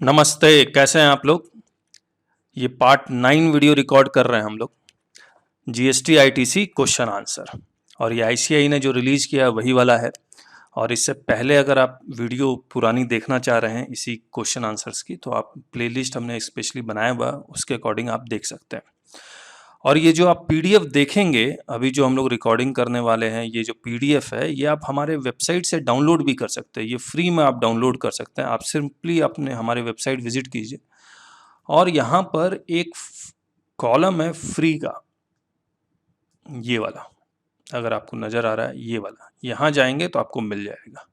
नमस्ते, कैसे हैं आप लोग? ये पार्ट 9 वीडियो रिकॉर्ड कर रहे हैं हम लोग। जीएसटी आईटीसी क्वेश्चन आंसर और ये आईसीएआई ने जो रिलीज किया वही वाला है। और इससे पहले अगर आप वीडियो पुरानी देखना चाह रहे हैं इसी क्वेश्चन आंसर्स की, तो आप प्लेलिस्ट हमने स्पेशली बनाया हुआ, उसके अकॉर्डिंग आप देख सकते हैं। और ये जो आप पीडीएफ देखेंगे, अभी जो हम लोग रिकॉर्डिंग करने वाले हैं, ये जो पीडीएफ है ये आप हमारे वेबसाइट से डाउनलोड भी कर सकते हैं। ये फ्री में आप डाउनलोड कर सकते हैं। आप सिंपली अपने हमारे वेबसाइट विजिट कीजिए और यहाँ पर एक कॉलम है फ्री का, ये वाला, अगर आपको नज़र आ रहा है ये वाला, यहाँ जाएंगे तो आपको मिल जाएगा।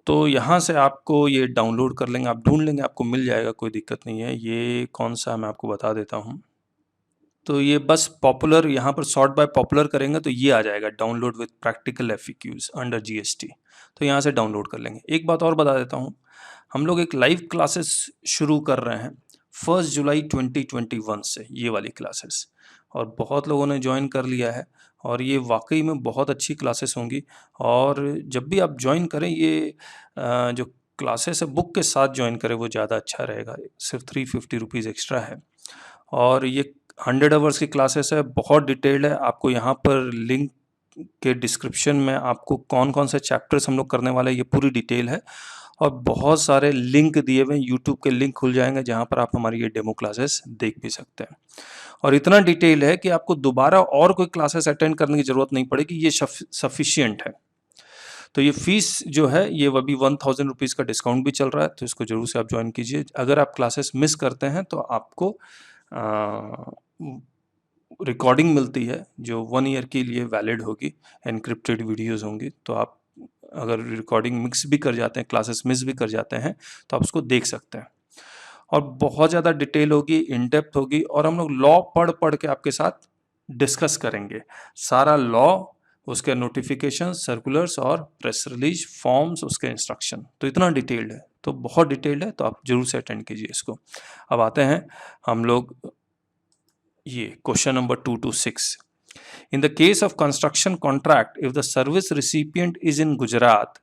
तो यहाँ से आपको ये डाउनलोड कर लेंगे, आप ढूंढ लेंगे, आपको मिल जाएगा, कोई दिक्कत नहीं है। ये कौन सा मैं आपको बता देता हूँ। तो ये बस पॉपुलर, यहाँ पर सॉर्ट बाय पॉपुलर करेंगे तो ये आ जाएगा, download with practical FAQs under GST. तो यहाँ से डाउनलोड कर लेंगे। एक बात और बता देता हूँ, हम लोग एक लाइव क्लासेस शुरू कर रहे हैं 1 जुलाई 2021 से, ये वाली क्लासेस, और बहुत लोगों ने ज्वाइन कर लिया है और ये वाकई में बहुत अच्छी क्लासेस होंगी। और जब भी आप ज्वाइन करें, ये जो क्लासेस है बुक के साथ ज्वाइन करें, वो ज़्यादा अच्छा रहेगा। सिर्फ 350 रुपीज़ एक्स्ट्रा है और ये 100 आवर्स की क्लासेस है, बहुत डिटेल्ड है। आपको यहाँ पर लिंक के डिस्क्रिप्शन में आपको कौन कौन से चैप्टर्स हम लोग करने वाले हैं ये पूरी डिटेल है, और बहुत सारे लिंक दिए हुए हैं, यूट्यूब के लिंक खुल जाएंगे जहाँ पर आप हमारी ये डेमो क्लासेस देख भी सकते हैं। और इतना डिटेल है कि आपको दोबारा और कोई क्लासेस अटेंड करने की ज़रूरत नहीं पड़ेगी, ये सफिशियंट है। तो ये फीस जो है ये अभी 1000 रुपीज़ का डिस्काउंट भी चल रहा है, तो इसको जरूर से आप ज्वाइन कीजिए। अगर आप क्लासेस मिस करते हैं तो आपको रिकॉर्डिंग मिलती है जो 1 ईयर के लिए वैलिड होगी, एनक्रिप्टेड वीडियोस होंगी। तो आप अगर रिकॉर्डिंग मिक्स भी कर जाते हैं, क्लासेस मिस भी कर जाते हैं, तो आप उसको देख सकते हैं। और बहुत ज़्यादा डिटेल होगी, इन डेप्थ होगी, और हम लोग लॉ पढ़ पढ़ के आपके साथ डिस्कस करेंगे सारा लॉ, उसके नोटिफिकेशन, सर्कुलर्स और प्रेस रिलीज, फॉर्म्स, उसके इंस्ट्रक्शन। तो इतना डिटेल्ड है, तो बहुत डिटेल्ड है, तो आप जरूर से अटेंड कीजिए इसको। अब आते हैं हम लोग ये question number 2 to 6। In the case of construction contract, if the service recipient is in Gujarat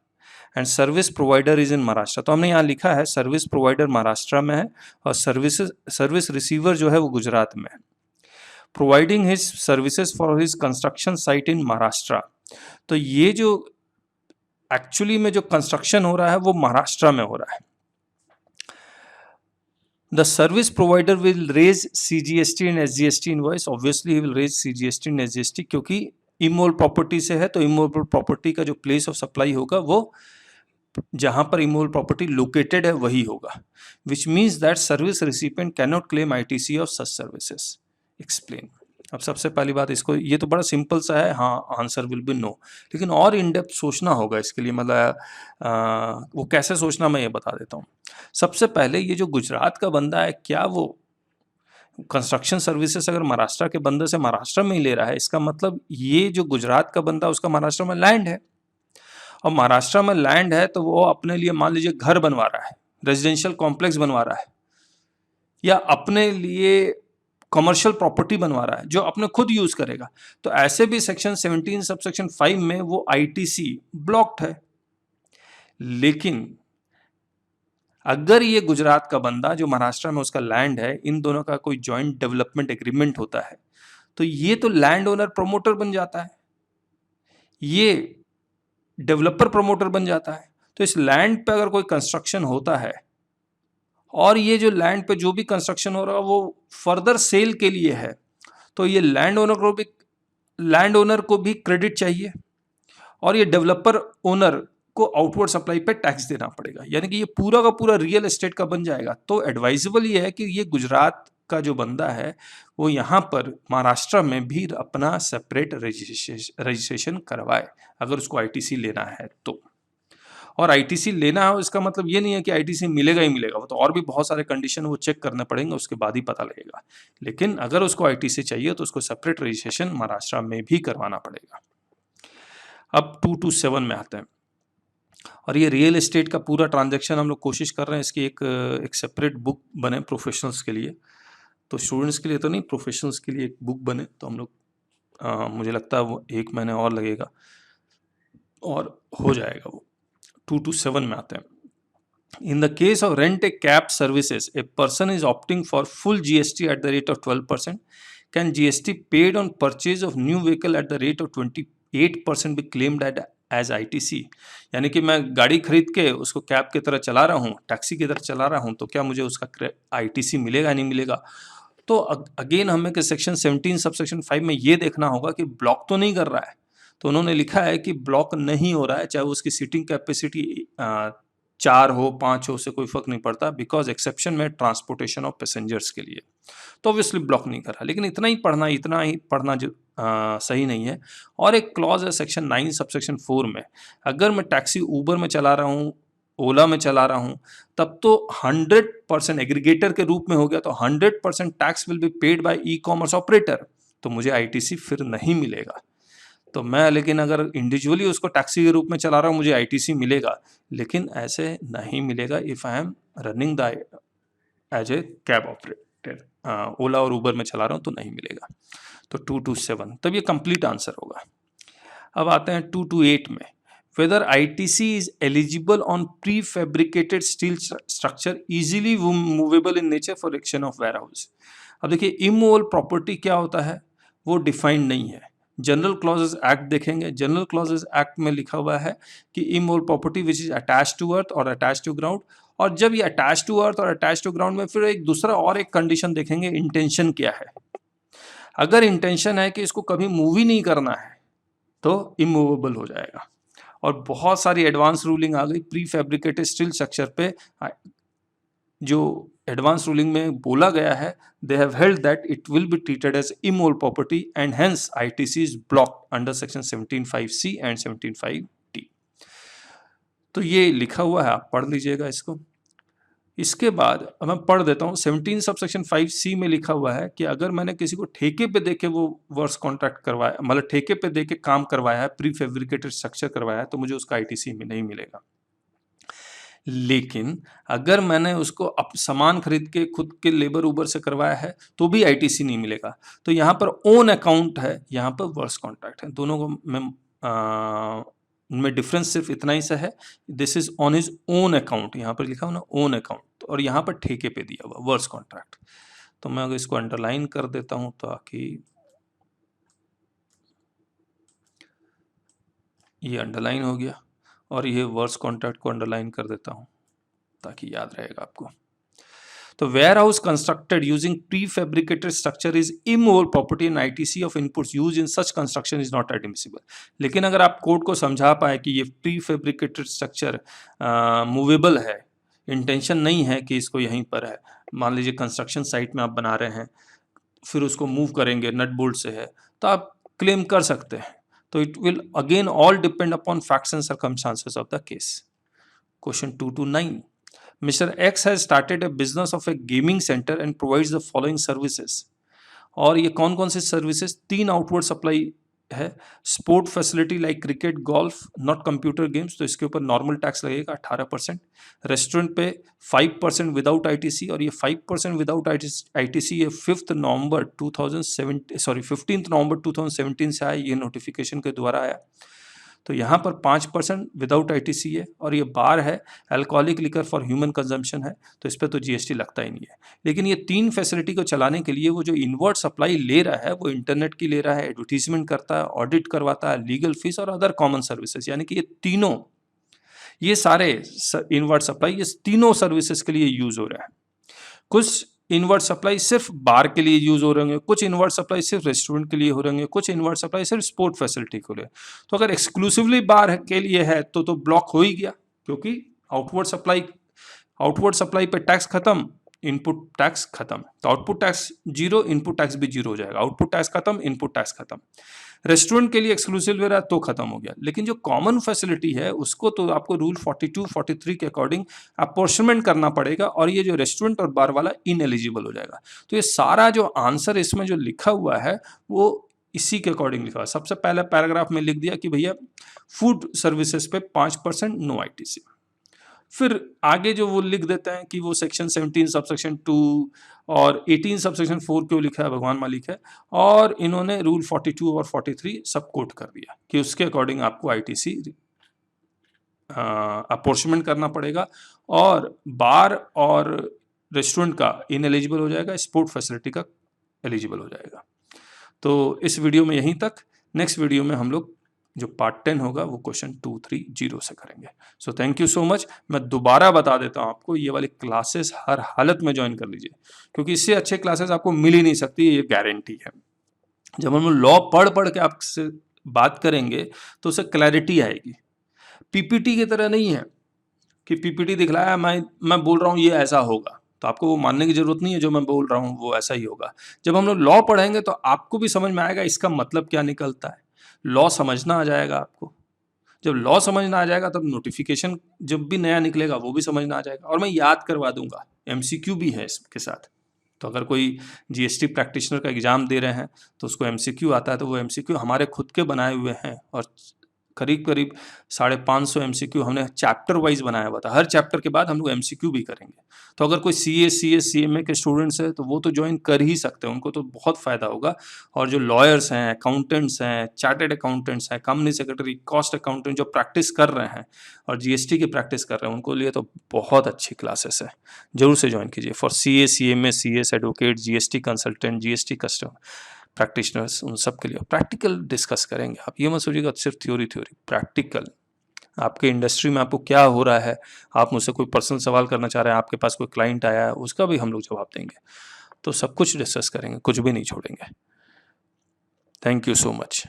and service provider is in Maharashtra, तो हमने यहाँ लिखा है सर्विस प्रोवाइडर महाराष्ट्र में है और सर्विस रिसीवर जो है वो गुजरात में है। Providing his services for his construction site in Maharashtra, तो ये जो एक्चुअली में जो कंस्ट्रक्शन हो रहा है वो महाराष्ट्र में हो रहा है। The service provider will raise CGST and SGST invoice. Obviously he will raise CGST and SGST क्योंकि इमोल प्रॉपर्टी से है, तो इमोल प्रॉपर्टी का जो प्लेस ऑफ सप्लाई होगा वो जहां पर इमोल प्रॉपर्टी लोकेटेड है वही होगा, which means that service recipient can not claim ITC of such services. Explain. अब सबसे पहली बात, इसको ये तो बड़ा सिंपल सा है, हाँ आंसर विल बी नो, लेकिन और इन डेप्थ सोचना होगा इसके लिए। मतलब वो कैसे सोचना मैं ये बता देता हूँ। सबसे पहले ये जो गुजरात का बंदा है, क्या वो कंस्ट्रक्शन सर्विसेज अगर महाराष्ट्र के बंदे से महाराष्ट्र में ही ले रहा है, इसका मतलब ये जो गुजरात का बंदा उसका महाराष्ट्र में लैंड है, और महाराष्ट्र में लैंड है तो वो अपने लिए मान लीजिए घर बनवा रहा है, रेजिडेंशियल कॉम्प्लेक्स बनवा रहा है, या अपने लिए कमर्शियल प्रॉपर्टी बनवा रहा है जो अपने खुद यूज करेगा, तो ऐसे भी सेक्शन 17 सबसेक्शन 5 में वो आईटीसी ब्लॉक्ड है। लेकिन अगर ये गुजरात का बंदा जो महाराष्ट्र में उसका लैंड है, इन दोनों का कोई जॉइंट डेवलपमेंट एग्रीमेंट होता है, तो ये तो लैंड ओनर प्रमोटर बन जाता है, ये डेवलपर प्रमोटर बन जाता है। तो इस लैंड पे अगर कोई कंस्ट्रक्शन होता है और ये जो लैंड पे जो भी कंस्ट्रक्शन हो रहा है वो फर्दर सेल के लिए है, तो ये लैंड ओनर को भी क्रेडिट चाहिए, और ये डेवलपर ओनर को आउटवर्ड सप्लाई पे टैक्स देना पड़ेगा, यानी कि ये पूरा का पूरा रियल एस्टेट का बन जाएगा। तो एडवाइजेबल ये है कि ये गुजरात का जो बंदा है वो यहाँ पर महाराष्ट्र में भी अपना सेपरेट रजिस्ट्रेशन करवाए, अगर उसको आईटीसी लेना है तो। और आईटीसी लेना है इसका मतलब ये नहीं है कि आईटीसी मिलेगा ही मिलेगा, वो तो और भी बहुत सारे कंडीशन वो चेक करने पड़ेंगे, उसके बाद ही पता लगेगा। लेकिन अगर उसको आईटीसी चाहिए तो उसको सेपरेट रजिस्ट्रेशन महाराष्ट्र में भी करवाना पड़ेगा। अब 2 to 7 में आते हैं, और ये रियल एस्टेट का पूरा ट्रांजैक्शन हम लोग कोशिश कर रहे हैं इसकी एक सेपरेट बुक बने प्रोफेशनल्स के लिए। तो स्टूडेंट्स के लिए तो नहीं, प्रोफेशनल्स के लिए एक बुक बने, तो हम लोग मुझे लगता है वो 1 महीने और लगेगा और हो जाएगा वो। 2 to 7 में आते हैं। In the case of rent a cab services, a person is opting for full GST at the rate of 12%. Can GST paid on purchase of new vehicle at the rate of 28% be claimed as ITC? यानी कि मैं गाड़ी खरीद के उसको cab की तरह चला रहा हूँ, टैक्सी की तरह चला रहा हूँ, तो क्या मुझे उसका ITC मिलेगा नहीं मिलेगा? तो अगेन हमें कि सेक्शन 17 सबसेक्शन 5 में ये देखना होगा कि ब्लॉक तो नहीं कर रहा है। तो उन्होंने लिखा है कि ब्लॉक नहीं हो रहा है, चाहे उसकी सीटिंग कैपेसिटी 4 हो 5 हो, उससे कोई फर्क नहीं पड़ता, बिकॉज एक्सेप्शन में ट्रांसपोर्टेशन ऑफ पैसेंजर्स के लिए, तो ऑब्वियसली ब्लॉक नहीं कर रहा। लेकिन इतना ही पढ़ना जो सही नहीं है। और एक क्लॉज है सेक्शन 9 सबसेक्शन 4 में, अगर मैं टैक्सी ऊबर में चला रहा हूँ, ओला में चला रहा हूँ, तब तो 100% एग्रीगेटर के रूप में हो गया, तो 100% tax will be paid by e commerce operator, तो मुझे आईटीसी फिर नहीं मिलेगा। तो मैं लेकिन अगर इंडिविजुअली उसको टैक्सी के रूप में चला रहा हूँ, मुझे आईटीसी मिलेगा, लेकिन ऐसे नहीं मिलेगा if I am running the as a cab operator. Ola और ऊबर में चला रहा हूँ तो नहीं मिलेगा। तो 227 तब ये कंप्लीट आंसर होगा। अब आते हैं 228 में, whether ITC is eligible on prefabricated steel structure easily movable in nature for erection of warehouse। अब देखिए इमूवेबल प्रॉपर्टी क्या होता है वो डिफाइंड नहीं है। जनरल क्लॉजेस एक्ट देखेंगे, जनरल क्लॉजेस एक्ट में लिखा हुआ है कि immovable property which is attach to earth और अटैच टू ग्राउंड, और जब ये अटैच टू अर्थ और अटैच टू ग्राउंड में फिर एक दूसरा और एक कंडीशन देखेंगे, इंटेंशन क्या है। अगर इंटेंशन है कि इसको कभी मूव ही नहीं करना है तो इमूवेबल हो जाएगा। और बहुत सारी एडवांस रूलिंग आ गई प्री फैब्रिकेटेड स्टील स्ट्रक्चर पे, जो एडवांस रूलिंग में बोला गया है, they have held that it will be treated as immovable property and hence ITC is blocked under section 17(5)(c) and 17(5)(d)। तो ये लिखा हुआ है, आप पढ़ लीजिएगा इसको। इसके बाद अब मैं पढ़ देता हूँ, 17 सबसेक्शन 5(c) में लिखा हुआ है कि अगर मैंने किसी को ठेके पे देके वो वर्क्स कॉन्ट्रैक्ट करवाया, मतलब ठेके पे देके काम करवाया है, प्री फैब्रिकेटेड स्ट्रक्चर करवाया है, तो मुझे उसका आईटीसी में नहीं मिलेगा। लेकिन अगर मैंने उसको सामान खरीद के खुद के लेबर उबर से करवाया है तो भी आईटीसी नहीं मिलेगा। तो यहाँ पर ओन अकाउंट है, यहाँ पर वर्क्स कॉन्ट्रैक्ट है, दोनों को में डिफरेंस सिर्फ इतना ही सा है, this is on his own account, यहाँ पर लिखा हो ना ओन अकाउंट, और यहाँ पर ठेके पे दिया हुआ वर्क्स कॉन्ट्रैक्ट। तो मैं अगर इसको अंडरलाइन कर देता हूँ ताकि ये अंडरलाइन हो गया, और ये वर्क्स कॉन्ट्रैक्ट को अंडरलाइन कर देता हूँ ताकि याद रहेगा आपको। तो warehouse constructed using prefabricated structure is immovable property and ITC of inputs used in such construction is not admissible। लेकिन अगर आप कोड को समझा पाए कि ये prefabricated structure मूवेबल है, इंटेंशन नहीं है कि इसको यहीं पर है, मान लीजिए कंस्ट्रक्शन साइट में आप बना रहे हैं, फिर उसको मूव करेंगे, नट बोल्ट से है, तो आप क्लेम कर सकते हैं। तो it will again all depend upon facts and circumstances of the case. Question 229, Mr. X has started a business of a gaming center and provides the following services। और ये कौन कौन से सर्विसेज, 3 आउटवर्ड सप्लाई है, sport facility like cricket, golf, not computer games, तो इसके ऊपर normal tax लगेगा 18%। रेस्टोरेंट पे 5% विदाउट आईटीसी, और ये 5% विदाउट आईटीसी ये 15 नवंबर 2017 से आया, ये नोटिफिकेशन के द्वारा आया। तो यहाँ पर 5% विदाउट आईटीसी है, और ये बार है, alcoholic liquor for human consumption है, तो इस पर तो जीएसटी लगता ही नहीं है। लेकिन ये 3 फैसिलिटी को चलाने के लिए वो जो इनवर्ट सप्लाई ले रहा है, वो इंटरनेट की ले रहा है, एडवर्टीजमेंट करता है, ऑडिट करवाता है, लीगल फीस और अदर कॉमन सर्विसेज, यानी कि ये तीनों, ये सारे इनवर्ट सप्लाई ये तीनों सर्विसेज के लिए यूज हो रहा है। कुछ इनवर्ट सप्लाई सिर्फ बार के लिए यूज हो रहे होंगे, कुछ इनवर्ट सप्लाई सिर्फ रेस्टोरेंट के लिए हो रहे होंगे, कुछ इनवर्ट सप्लाई सिर्फ स्पोर्ट फैसिलिटी के लिए। तो अगर एक्सक्लूसिवली बार के लिए है तो ब्लॉक हो ही गया, क्योंकि आउटवर्ड सप्लाई पे टैक्स खत्म, इनपुट टैक्स खत्म, तो output tax zero, input tax भी जीरो हो जाएगा, आउटपुट टैक्स खत्म, इनपुट टैक्स खत्म। रेस्टोरेंट के लिए एक्सक्लूसिव रहा तो खत्म हो गया। लेकिन जो कॉमन फैसिलिटी है उसको तो आपको रूल 42, 43 के अकॉर्डिंग अपॉर्शनमेंट करना पड़ेगा, और ये जो रेस्टोरेंट और बार वाला इनएलिजिबल हो जाएगा। तो ये सारा जो आंसर इसमें जो लिखा हुआ है वो इसी के अकॉर्डिंग लिखा हुआ है। सबसे पहले पैराग्राफ में लिख दिया कि भैया फूड सर्विसेज पे 5% नो आईटीसी, फिर आगे जो वो लिख देते हैं कि वो सेक्शन 17 सबसेक्शन 2 और 18 सबसेक्शन 4 क्यों लिखा है भगवान मालिक है, और इन्होंने रूल 42 और 43 सब कोट कर दिया कि उसके अकॉर्डिंग आपको आईटीसी अपॉर्चमेंट करना पड़ेगा, और बार और रेस्टोरेंट का इनएलिजिबल हो जाएगा, स्पोर्ट फैसिलिटी का एलिजिबल हो जाएगा। तो इस वीडियो में यहीं तक। नेक्स्ट वीडियो में हम लोग जो पार्ट 10 होगा वो क्वेश्चन 230 से करेंगे। So thank you so much. मैं दोबारा बता देता हूँ आपको, ये वाली क्लासेस हर हालत में ज्वाइन कर लीजिए, क्योंकि इससे अच्छे क्लासेस आपको मिल ही नहीं सकती, ये गारंटी है। जब हम लॉ पढ़ के आपसे बात करेंगे तो उससे क्लैरिटी आएगी। पीपीटी की तरह नहीं है कि पीपीटी दिखलाया, मैं बोल रहा हूँ ये ऐसा होगा, तो आपको वो मानने की जरूरत नहीं है, जो मैं बोल रहा हूँ वो ऐसा ही होगा। जब हम लोग लॉ पढ़ेंगे तो आपको भी समझ में आएगा इसका मतलब क्या निकलता है, लॉ समझना आ जाएगा आपको। जब लॉ समझना आ जाएगा तब नोटिफिकेशन जब भी नया निकलेगा वो भी समझना आ जाएगा, और मैं याद करवा दूंगा, एमसीक्यू भी है इसके साथ। तो अगर कोई जीएसटी प्रैक्टिशनर का एग्जाम दे रहे हैं तो उसको एमसीक्यू आता है, तो वो एमसीक्यू हमारे खुद के बनाए हुए हैं, और करीब करीब 550 एमसीक्यू हमने चैप्टर वाइज बनाया हुआ था। हर चैप्टर के बाद हम लोग एमसीक्यू भी करेंगे। तो अगर कोई सीएमए के स्टूडेंट्स है तो वो तो ज्वाइन कर ही सकते हैं, उनको तो बहुत फ़ायदा होगा। और जो लॉयर्स हैं, अकाउंटेंट्स हैं, चार्टेड अकाउंटेंट्स हैं, कंपनी सेक्रेटरी, कॉस्ट अकाउंटेंट जो प्रैक्टिस कर रहे हैं और जीएसटी की प्रैक्टिस कर रहे हैं, उनको लिए तो बहुत अच्छी क्लासेस है, जरूर से ज्वाइन कीजिए। For CMA, CS advocate, GST consultant, GST customer practitioners, उन सब के लिए प्रैक्टिकल डिस्कस करेंगे। आप ये मत सोचिएगा सिर्फ थ्योरी, प्रैक्टिकल आपके इंडस्ट्री में आपको क्या हो रहा है। आप मुझसे कोई पर्सनल सवाल करना चाह रहे हैं, आपके पास कोई क्लाइंट आया है, उसका भी हम लोग जवाब देंगे। तो सब कुछ डिस्कस करेंगे, कुछ भी नहीं छोड़ेंगे। Thank you so much.